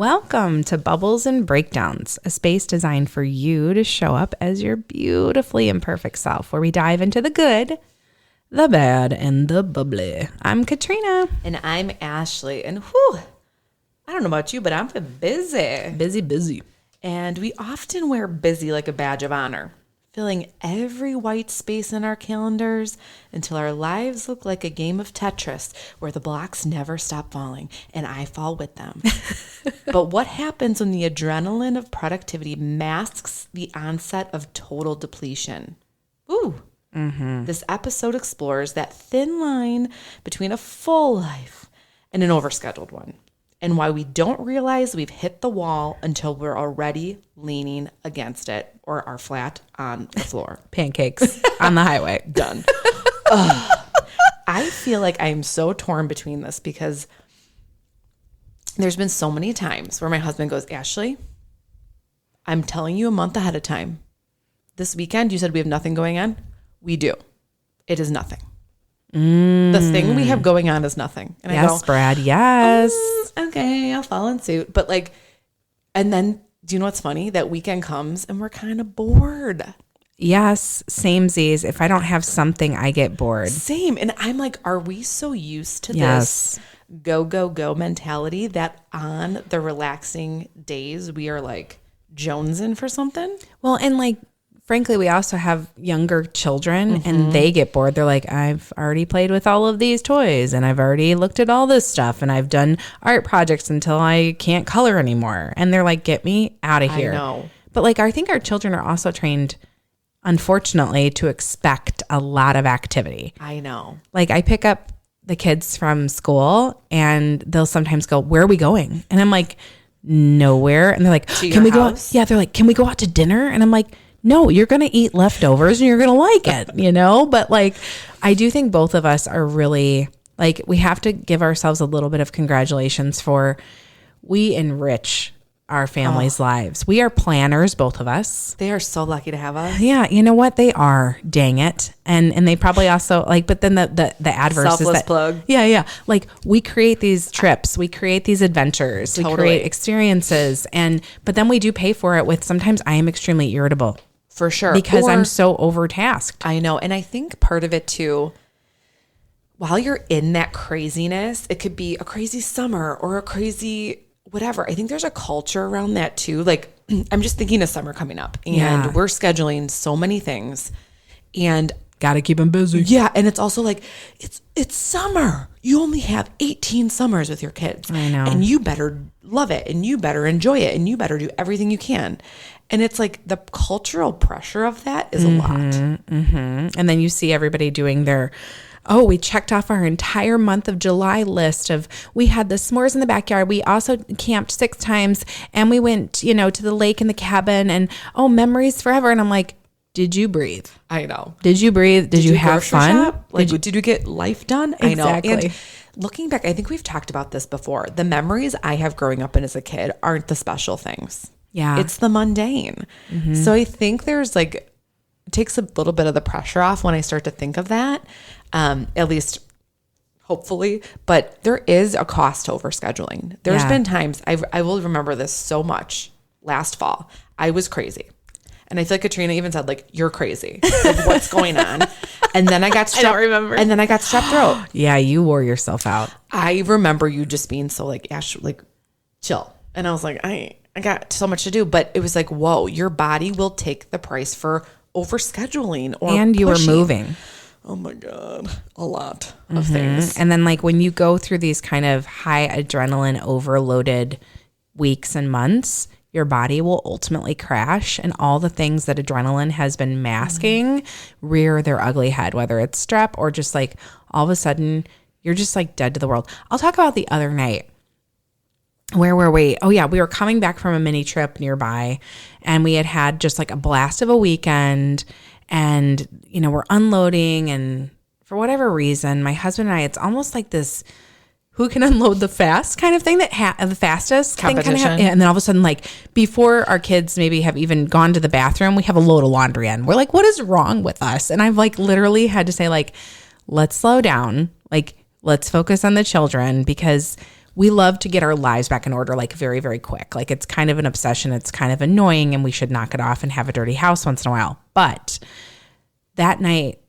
Welcome to Bubbles and Breakdowns, a space designed for you to show up as your beautifully imperfect self, where we dive into the good, the bad, and the bubbly. I'm Katrina. And I'm Ashley. And whew, I don't know about you, but I'm busy. Busy. And we often wear busy like a badge of honor, filling every white space in our calendars until our lives look like a game of Tetris where the blocks never stop falling and I fall with them. But what happens when the adrenaline of productivity masks the onset of total depletion? Ooh. Mm-hmm. This episode explores that thin line between a full life and an overscheduled one, and why we don't realize we've hit the wall until we're already leaning against it or are flat on the floor. Pancakes on the highway. Done. I feel like I'm so torn between this because there's been so many times where my husband goes, Ashley, I'm telling you a month ahead of time. This weekend, you said we have nothing going on. We do. It is nothing. The thing we have going on is nothing. And yes, I go, Brad, yes. Okay, I'll follow in suit. But and then, do you know what's funny? That weekend comes and we're kind of bored. Yes, samesies. If I don't have something, I get bored. Same. And I'm like, are we so used to Yes. this go, go, go mentality that on the relaxing days we are like jonesing for something? Well, and frankly, we also have younger children and they get bored. They're like, I've already played with all of these toys and I've already looked at all this stuff and I've done art projects until I can't color anymore. And they're like, get me out of here. I know. But I think our children are also trained, unfortunately, to expect a lot of activity. I know. I pick up the kids from school and they'll sometimes go, where are we going? And I'm like, nowhere. And they're like, can we go out? Yeah. They're like, can we go out to dinner? And I'm like, no, you're going to eat leftovers and you're going to like it, But I do think both of us are really we have to give ourselves a little bit of congratulations for we enrich our families' lives. We are planners, both of us. They are so lucky to have us. Yeah, you know what? They are. Dang it. And they probably also but then the adverse Selfless is that plug. Yeah. We create these trips, we create these adventures, Totally. we create experiences, but then we do pay for it with sometimes I am extremely irritable. For sure. Because I'm so overtasked. I know. And I think part of it too, while you're in that craziness, it could be a crazy summer or a crazy whatever. I think there's a culture around that too. I'm just thinking of summer coming up and we're scheduling so many things and got to keep them busy. Yeah. And it's also it's summer. You only have 18 summers with your kids. I know. And you better love it and you better enjoy it and you better do everything you can. And it's the cultural pressure of that is a lot. Mm-hmm. And then you see everybody doing their, we checked off our entire month of July list of, we had the s'mores in the backyard. We also camped 6 times and we went, to the lake in the cabin and, memories forever. And I'm like, did you breathe? I know. Did you breathe? Did you have fun? Did you get life done? Exactly. I know. And looking back, I think we've talked about this before. The memories I have growing up and as a kid aren't the special things. Yeah. It's the mundane. Mm-hmm. So I think there's it takes a little bit of the pressure off when I start to think of that, at least hopefully. But there is a cost to overscheduling. There's been times, I will remember this so much. Last fall, I was crazy. And I feel like Katrina even said, you're crazy. What's going on? And then I got strep. I don't remember. And then I got strep throat. Yeah, you wore yourself out. I remember you just being so Ash, chill. And I was like, I got so much to do. But it was whoa, your body will take the price for overscheduling or and you pushing. were moving. Oh my God, a lot of things. And then when you go through these kind of high adrenaline overloaded weeks and months, your body will ultimately crash and all the things that adrenaline has been masking rear their ugly head, whether it's strep or just all of a sudden you're just dead to the world. I'll talk about the other night. Where were we? Oh yeah, we were coming back from a mini trip nearby and we had just a blast of a weekend and, we're unloading and for whatever reason, my husband and I, it's almost this who can unload the fast kind of thing the fastest competition. Thing and then all of a sudden, before our kids maybe have even gone to the bathroom, we have a load of laundry in. We're what is wrong with us? And I've literally had to say let's slow down. Let's focus on the children because we love to get our lives back in order, like very, very quick. Like it's kind of an obsession. It's kind of annoying and we should knock it off and have a dirty house once in a while. But that night,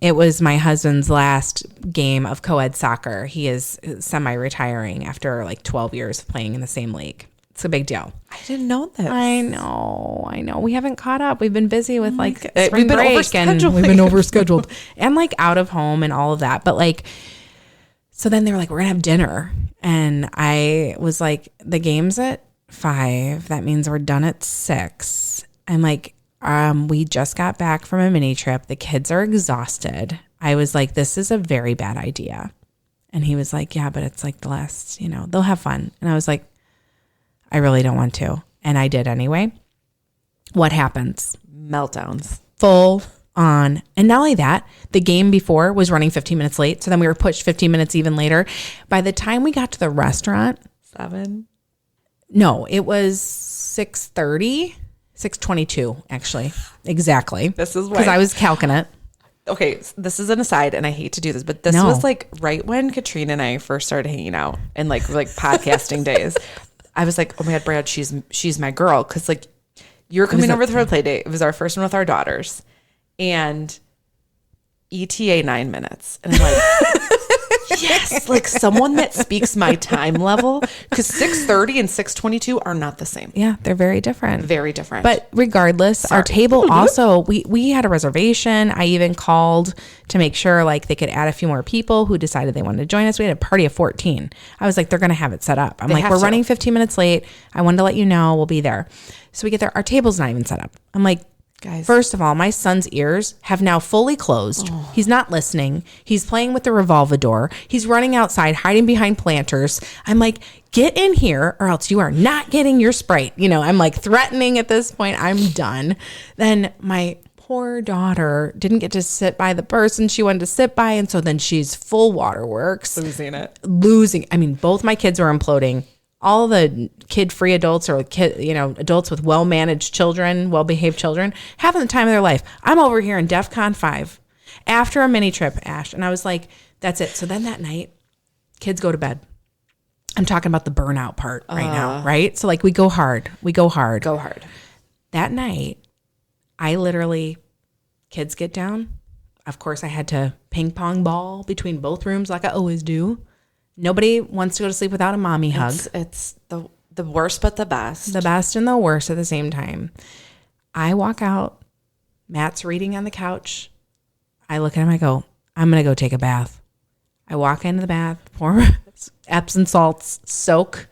it was my husband's last game of co-ed soccer. He is semi-retiring after like 12 years of playing in the same league. It's a big deal. I didn't know this. I know. We haven't caught up. We've been busy with like spring we've been break and we've been overscheduled and like out of home and all of that. But like, so then they were like, we're gonna have dinner. And I was like, the game's at 5. That means we're done at 6. I'm like, we just got back from a mini trip. The kids are exhausted. I was like, this is a very bad idea. And he was like, yeah, but it's like the last, they'll have fun. And I was like, I really don't want to. And I did anyway. What happens? Meltdowns. Full on. And not only that, the game before was running 15 minutes late. So then we were pushed 15 minutes even later. By the time we got to the restaurant. 7? No, it was 6:30. 6:22, actually. Exactly. This is why. Because I was calcing it. Okay, this is an aside, and I hate to do this, but this was like right when Katrina and I first started hanging out and like podcasting days. I was like, oh my God, Brad, she's my girl. Because like you're coming over for a play date. It was our first one with our daughters. And ETA 9 minutes. And I'm like, yes, like someone that speaks my time level. Because 6:30 and 6:22 are not the same. Yeah, they're very different. Very different. But regardless, our table also, we had a reservation. I even called to make sure like they could add a few more people who decided they wanted to join us. We had a party of 14. I was like, they're going to have it set up. I'm like, we're running 15 minutes late. I wanted to let you know we'll be there. So we get there. Our table's not even set up. I'm like, guys, first of all, my son's ears have now fully closed. Oh. He's not listening. He's playing with the revolvador. He's running outside, hiding behind planters. I'm like, get in here or else you are not getting your Sprite. I'm like threatening at this point. I'm done. Then my poor daughter didn't get to sit by the person she wanted to sit by. And so then she's full waterworks. Losing. I mean, both my kids were imploding. All the kid-free adults or adults with well-managed children, well-behaved children, having the time of their life. I'm over here in DEFCON 5 after a mini trip, Ash. And I was like, that's it. So then that night, kids go to bed. I'm talking about the burnout part right now, right? So like we go hard. Go hard. That night, kids get down. Of course, I had to ping pong ball between both rooms like I always do. Nobody wants to go to sleep without a mommy hug. It's the worst, but the best. The best and the worst at the same time. I walk out. Matt's reading on the couch. I look at him. I go, I'm going to go take a bath. I walk into the bath, pour Epsom salts, soak.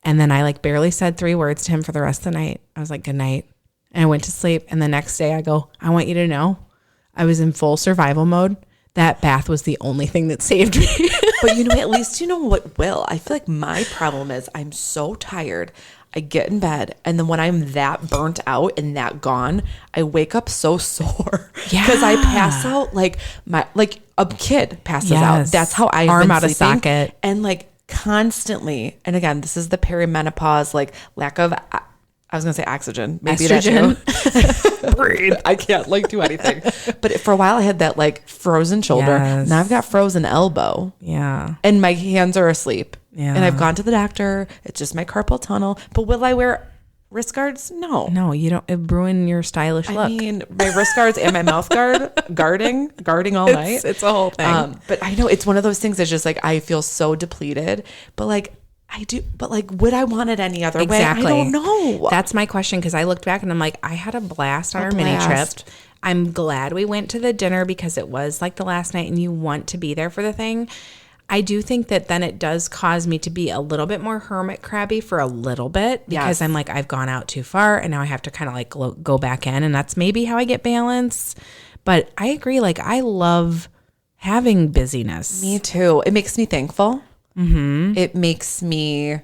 And then I barely said 3 words to him for the rest of the night. I was like, good night. And I went to sleep. And the next day I go, I want you to know I was in full survival mode. That bath was the only thing that saved me. But at least you know what will. I feel like my problem is I'm so tired. I get in bed, and then when I'm that burnt out and that gone, I wake up so sore. Yeah. Because I pass out like a kid passes out. That's how I've been out sleeping. Of socket. And constantly, and again, this is the perimenopause, lack of I was going to say oxygen. Maybe estrogen. That too. Breathe. I can't do anything. But for a while I had that frozen shoulder. Yes. Now I've got frozen elbow. Yeah. And my hands are asleep. Yeah. And I've gone to the doctor. It's just my carpal tunnel. But will I wear wrist guards? No. No, you don't. It ruin your stylish look. I mean, my wrist guards and my mouth guard, guarding all night. It's a whole thing. But I know it's one of those things that's just I feel so depleted. But I do, but would I want it any other way? I don't know. That's my question, because I looked back and I'm like, I had a blast on our mini trip. I'm glad we went to the dinner because it was the last night and you want to be there for the thing. I do think that then it does cause me to be a little bit more hermit crabby for a little bit, because I'm I've gone out too far and now I have to kind of go back in, and that's maybe how I get balance. But I agree. I love having busyness. Me too. It makes me thankful. Mm-hmm. It makes me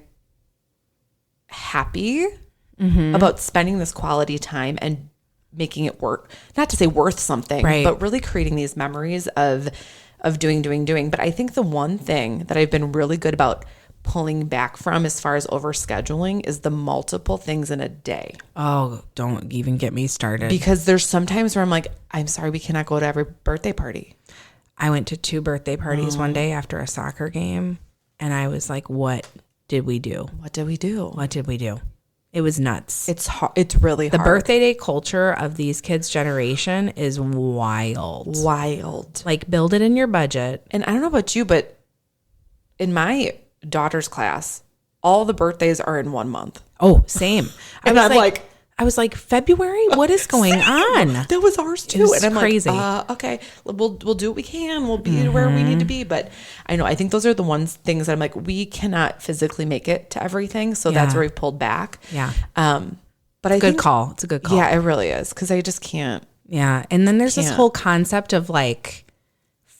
happy about spending this quality time and making it work. Not to say worth something, right, but really creating these memories of doing. But I think the one thing that I've been really good about pulling back from as far as overscheduling is the multiple things in a day. Oh, don't even get me started. Because there's sometimes where I'm like, I'm sorry, we cannot go to every birthday party. I went to 2 birthday parties one day after a soccer game. And I was like, what did we do? What did we do? What did we do? It was nuts. It's hard. It's really hard. The birthday day culture of these kids' generation is wild. Wild. Like, build it in your budget. And I don't know about you, but in my daughter's class, all the birthdays are in 1 month. Oh, same. I was like, February? What is going on? That was ours too. It was and I'm crazy. like, okay, we'll do what we can. We'll be where we need to be. But I think those are the things that I'm like, we cannot physically make it to everything. So that's where we've pulled back. Yeah. But It's a good call. It's a good call. Yeah, it really is. Because I just can't. Yeah. And then there's this whole concept of like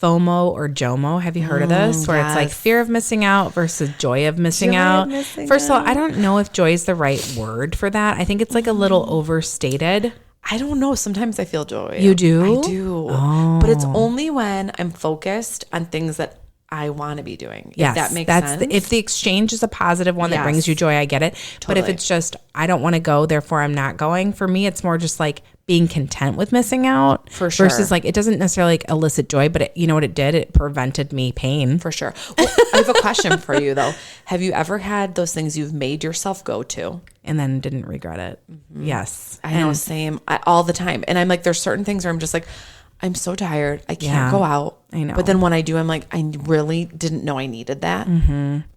FOMO or JOMO. Have you heard of this? Where it's like fear of missing out versus joy of missing out. First of all, I don't know if joy is the right word for that. I think it's like a little overstated. I don't know. Sometimes I feel joy. You do? I do. Oh. But it's only when I'm focused on things that I want to be doing. Yes, if that makes sense. If the exchange is a positive one that brings you joy, I get it. Totally. But if it's just, I don't want to go, therefore I'm not going. For me, it's more just like being content with missing out. For sure. Versus like, it doesn't necessarily like elicit joy, but you know what it did? It prevented me pain. For sure. Well, I have a question for you though. Have you ever had those things you've made yourself go to? And then didn't regret it. Mm-hmm. Yes. I know, same. All the time. And I'm like, there's certain things where I'm just like, I'm so tired. I can't go out. I know. But then when I do, I'm like, I really didn't know I needed that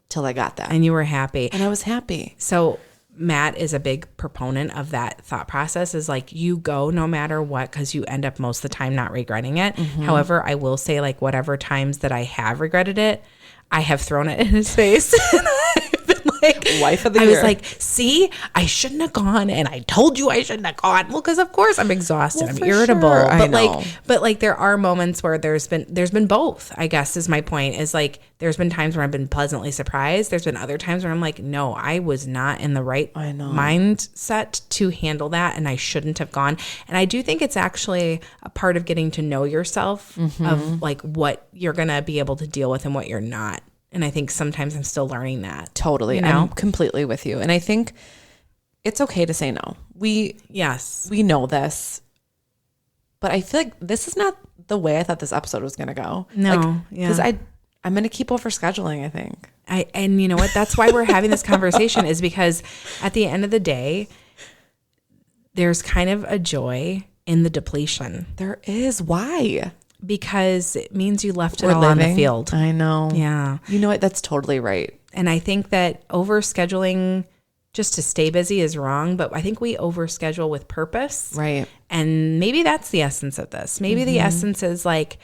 till I got that. And you were happy. And I was happy. So Matt is a big proponent of that thought process, is like, you go no matter what, because you end up most of the time not regretting it. However, I will say, like, whatever times that I have regretted it, I have thrown it in his face. Like, wife of the year. I was like, see, I shouldn't have gone, and I told you I shouldn't have gone. Well, because of course I'm exhausted, I'm irritable. Sure. But like there are moments where there's been both, I guess is my point, is like there's been times where I've been pleasantly surprised. There's been other times where I'm like, no, I was not in the right mindset to handle that, and I shouldn't have gone. And I do think it's actually a part of getting to know yourself, of like what you're gonna be able to deal with and what you're not. And I think sometimes I'm still learning that. Totally. You know? I'm completely with you. And I think it's okay to say no. We know this. But I feel like this is not the way I thought this episode was going to go. No. Because I'm going to keep overscheduling, I think. And you know what? That's why we're having this conversation, is because at the end of the day, there's kind of a joy in the depletion. There is. Why? Because it means you left it all on the field. I know. Yeah. You know what? That's totally right. And I think that overscheduling just to stay busy is wrong, but I think we overschedule with purpose. Right. And maybe that's the essence of this. Maybe the essence is like,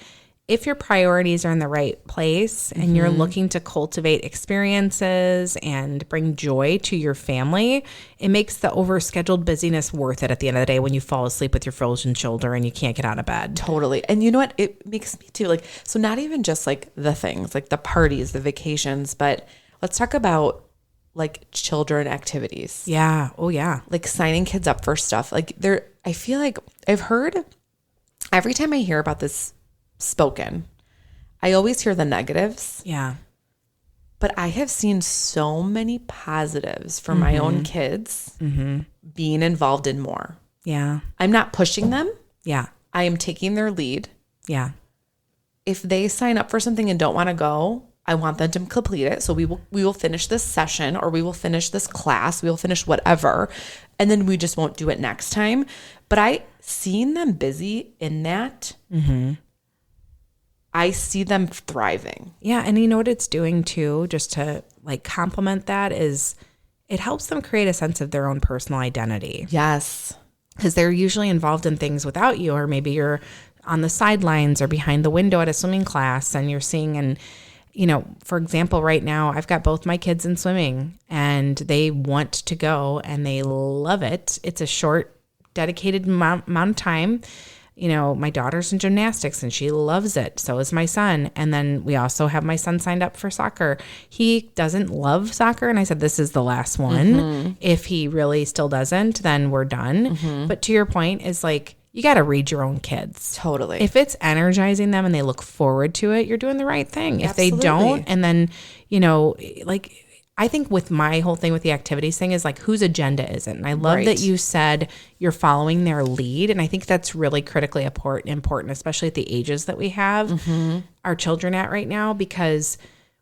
if your priorities are in the right place and you're looking to cultivate experiences and bring joy to your family, it makes the overscheduled busyness worth it at the end of the day when you fall asleep with your frozen shoulder and you can't get out of bed. Totally. And you know what? It makes me too, like, so not even just like the things, like the parties, the vacations, but let's talk about like children activities. Yeah. Oh yeah. Like signing kids up for stuff. Like I feel like I've heard, every time I hear about this spoken, I always hear the negatives. Yeah. But I have seen so many positives for my own kids being involved in more. Yeah. I'm not pushing them. Yeah. I am taking their lead. Yeah. If they sign up for something and don't want to go, I want them to complete it. So we will finish this session, or we will finish this class. We will finish whatever. And then we just won't do it next time. But seeing them busy in that, I see them thriving. Yeah. And you know what it's doing too, just to like complement that, is it helps them create a sense of their own personal identity. Yes. Because they're usually involved in things without you, or maybe you're on the sidelines or behind the window at a swimming class and you're seeing, and you know, for example, right now I've got both my kids in swimming and they want to go and they love it. It's a short, dedicated amount of time. You know, my daughter's in gymnastics and she loves it. So is my son. And then we also have my son signed up for soccer. He doesn't love soccer. And I said, this is the last one. If he really still doesn't, then we're done. But to your point is like, you got to read your own kids. Totally. If it's energizing them and they look forward to it, you're doing the right thing. If they don't, and then, you know, like, I think with my whole thing with the activities thing is like, whose agenda is it? And I love that you said you're following their lead. And I think that's really critically important, especially at the ages that we have our children at right now, because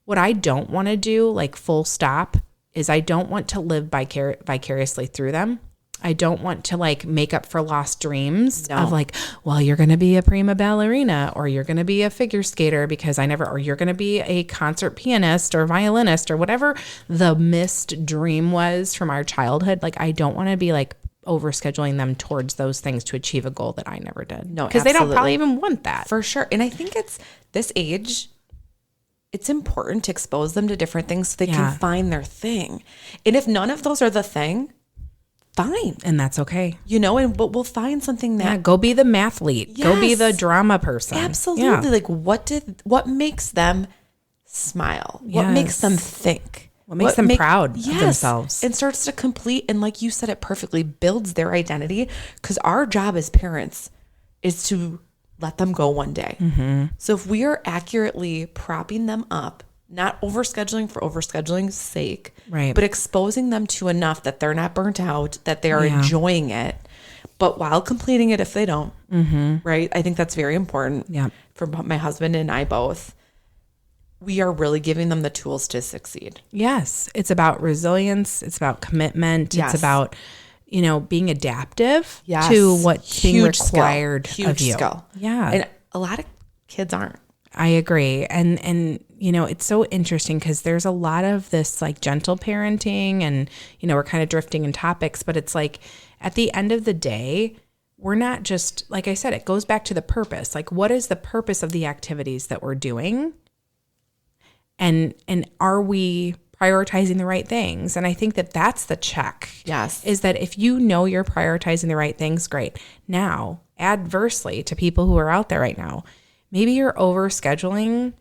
What I don't want to do, like full stop, is I don't want to live vicariously through them. I don't want to like make up for lost dreams of like, well, you're going to be a prima ballerina, or you're going to be a figure skater or you're going to be a concert pianist or violinist or whatever the missed dream was from our childhood. Like, I don't want to be like overscheduling them towards those things to achieve a goal that I never did. No, because they don't probably even want that. For sure. And I think it's this age, it's important to expose them to different things so they can find their thing. And if none of those are the thing, fine. And that's okay. But we'll find something that go be the mathlete. Yes. Go be the drama person. Absolutely. Yeah. Like what makes them smile? Yes. What makes them think? What makes them proud of themselves? And starts to complete, and like you said it perfectly, builds their identity. Because our job as parents is to let them go one day. Mm-hmm. So if we are accurately propping them up, not overscheduling for overscheduling's sake, right, but exposing them to enough that they're not burnt out, that they are enjoying it, but while completing it if they don't, right? I think that's very important for my husband and I both. We are really giving them the tools to succeed. Yes. It's about resilience. It's about commitment. Yes. It's about, being adaptive to what's being required of you. Huge skill. Yeah. And a lot of kids aren't. I agree. And it's so interesting because there's a lot of this like gentle parenting and, we're kind of drifting in topics, but it's like at the end of the day, we're not just, like I said, it goes back to the purpose. Like, what is the purpose of the activities that we're doing? And are we prioritizing the right things? And I think that that's the check. Yes. Is that if you're prioritizing the right things, great. Now, adversely to people who are out there right now, maybe you're overscheduling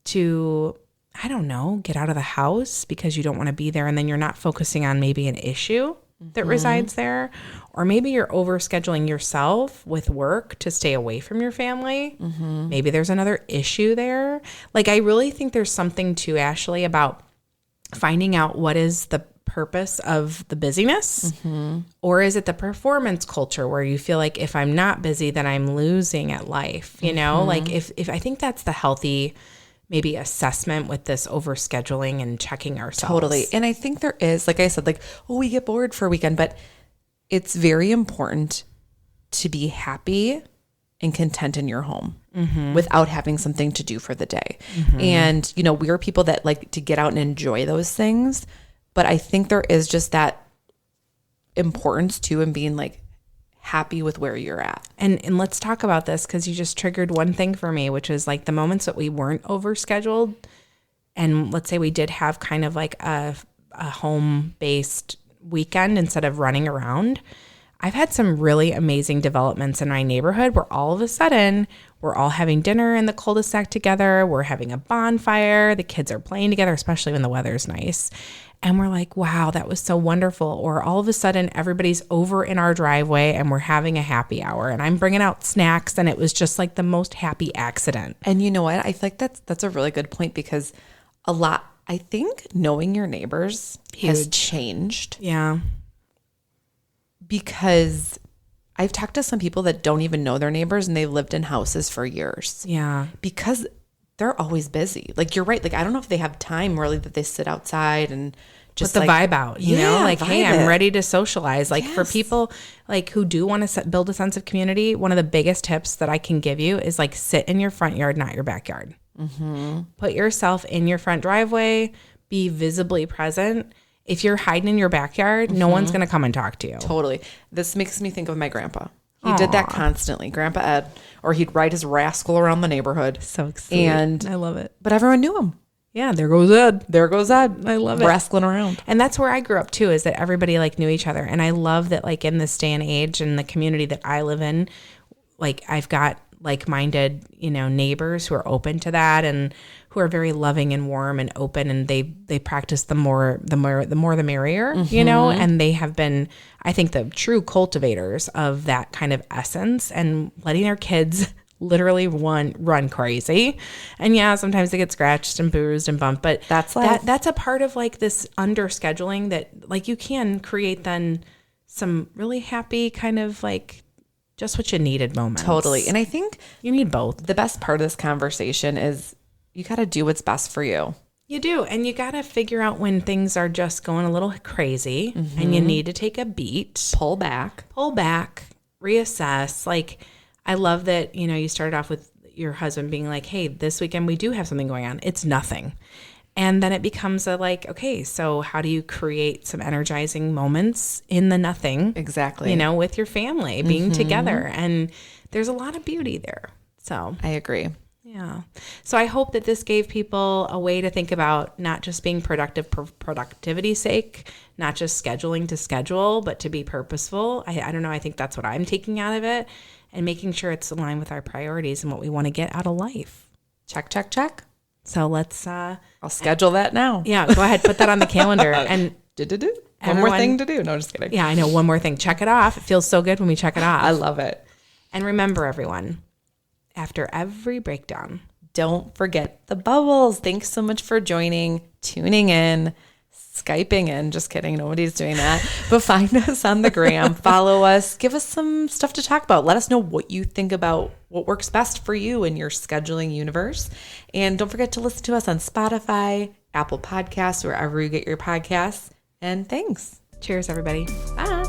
to, I don't know, get out of the house because you don't want to be there, and then you're not focusing on maybe an issue that resides there. Or maybe you're overscheduling yourself with work to stay away from your family. Mm-hmm. Maybe there's another issue there. Like, I really think there's something to, Ashley, about finding out what is the purpose of the busyness, or is it the performance culture where you feel like if I'm not busy, then I'm losing at life, like if I think that's the healthy maybe assessment with this overscheduling and checking ourselves. Totally. And I think there is, like I said, like, we get bored for a weekend, but it's very important to be happy and content in your home without having something to do for the day. And, we're people that like to get out and enjoy those things. But I think there is just that importance too in being like happy with where you're at. And let's talk about this because you just triggered one thing for me, which is like the moments that we weren't overscheduled. And let's say we did have kind of like a home-based weekend instead of running around. I've had some really amazing developments in my neighborhood where all of a sudden we're all having dinner in the cul-de-sac together. We're having a bonfire. The kids are playing together, especially when the weather's nice. And we're like, wow, that was so wonderful. Or all of a sudden, everybody's over in our driveway and we're having a happy hour. And I'm bringing out snacks. And it was just like the most happy accident. And you know what? I feel like that's a really good point because I think knowing your neighbors has changed. Yeah. Because I've talked to some people that don't even know their neighbors and they've lived in houses for years. Yeah. Because they're always busy. Like, you're right. Like, I don't know if they have time really that they sit outside and just put the vibe out, like, hey, I'm ready to socialize. Like, yes. For people like who do want to build a sense of community, one of the biggest tips that I can give you is like sit in your front yard, not your backyard. Put yourself in your front driveway, be visibly present. If you're hiding in your backyard, no one's going to come and talk to you. Totally. This makes me think of my grandpa. He did that constantly, Grandpa Ed, or he'd ride his rascal around the neighborhood. So sweet. And I love it. But everyone knew him. Yeah, there goes Ed. There goes Ed. I love it. Rascaling around. And that's where I grew up too, is that everybody like knew each other. And I love that like in this day and age and the community that I live in, like I've got like-minded, neighbors who are open to that and who are very loving and warm and open, and they practice the more the merrier, and they have been, I think, the true cultivators of that kind of essence and letting their kids literally run crazy. And yeah, sometimes they get scratched and bruised and bumped, but that's a part of like this underscheduling that like you can create then some really happy kind of like just what you needed moments. Totally. And I think you need both. The best part of this conversation is you got to do what's best for you. You do. And you got to figure out when things are just going a little crazy and you need to take a beat, Pull back, reassess. Like, I love that, you started off with your husband being like, hey, this weekend we do have something going on. It's nothing. And then it becomes okay, so how do you create some energizing moments in the nothing? Exactly. With your family, being together. And there's a lot of beauty there. So I agree. Yeah. So I hope that this gave people a way to think about not just being productive for productivity's sake, not just scheduling to schedule, but to be purposeful. I don't know. I think that's what I'm taking out of it, and making sure it's aligned with our priorities and what we want to get out of life. Check, check, check. So let's... I'll schedule that now. Yeah, go ahead. Put that on the calendar. And One more thing to do. No, just kidding. Yeah, I know. One more thing. Check it off. It feels so good when we check it off. I love it. And remember, everyone, after every breakdown, don't forget the bubbles. Thanks so much for joining, tuning in, Skyping in. Just kidding. Nobody's doing that. But find us on the gram. Follow us. Give us some stuff to talk about. Let us know what you think about what works best for you in your scheduling universe. And don't forget to listen to us on Spotify, Apple Podcasts, wherever you get your podcasts. And thanks. Cheers, everybody. Bye.